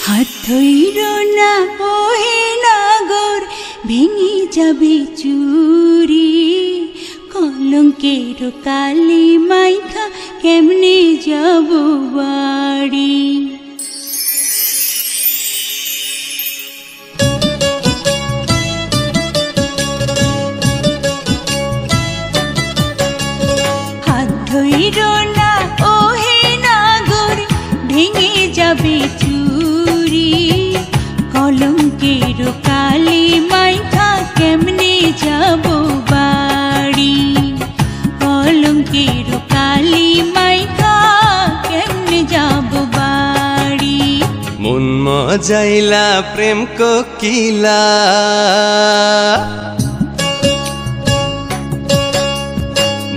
হাত ধইরো না ওহে নাগর, ভেঙে যাবে চুরি। কলঙ্কের কালি মাইখা কেমনে যাব বাড়ি। হাত ধইরো না ওহে নাগর, ভেঙে যাবে চুরি। কলঙ্কের কালি মাইখা কেমনে যাব বাড়ি। কলঙ্কের কালি মাইখা কেমনে যাব বাড়ি। মন মজাইলা প্রেম কোকিলা,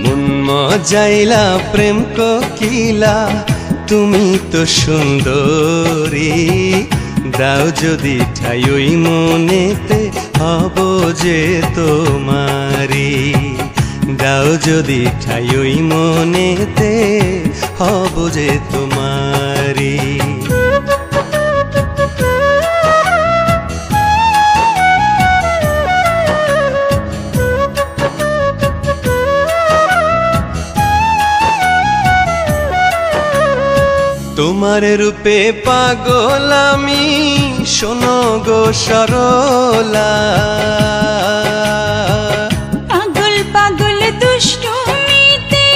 মন মজাইলা প্রেম কোকিলা, তুমি তো সুন্দরী। দাও যদি ঠাই ওই মনেতে, হব যে তোমারি। দাও যদি ঠাই ওই মনেতে, হব যে তোমারি। তোমার রূপে পাগল আমি, শোনো গো সরলা। পাগল পাগল দুষ্টুমিতে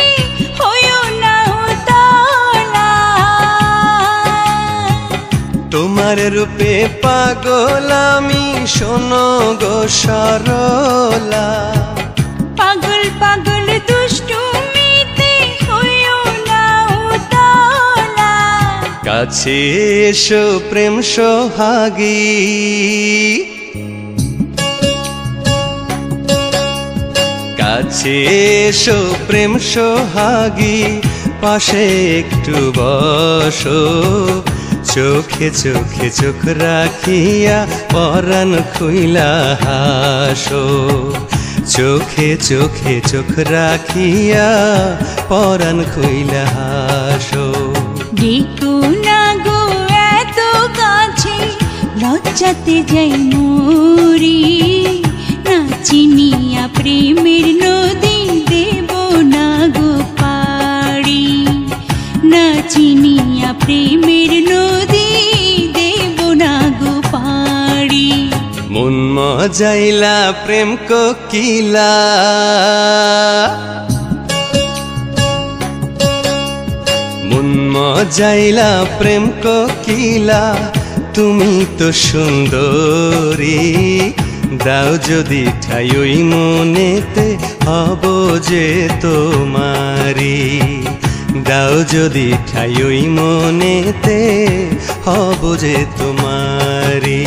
হইও না উতলা। তোমার রূপে পাগল আমি, শোনো গো সরলা। পাগল পাগল দুষ্টুমিতে হইও না উতলা। কাছে এসো প্রেম সোহাগী, কাছে এসো প্রেম সোহাগী, পাশে একটু বসো। চোখে চোখে চোখ রাখিয়া পরাণ খুইলা হাসো। চোখে চোখে চোখ রাখিয়া পরাণ খুইলা হাসো। দেখো না গো এত কাছে, লজ্জাতে যাই মরি। না চিনিয়া প্রেমের নদী দেব না গো পাড়ি। না চিনিয়া প্রেমের নদী দেব না গো পাড়ি। মন মজাইলা প্রেম কোকিলা, মন মজাইলা প্রেম কোকিলা, তুমি তো সুন্দরী। দাও যদি ঠাই ওই মনেতে, হব যে তোমারি। দাও যদি ঠাই ওই মনেতে, হব যে তোমারি।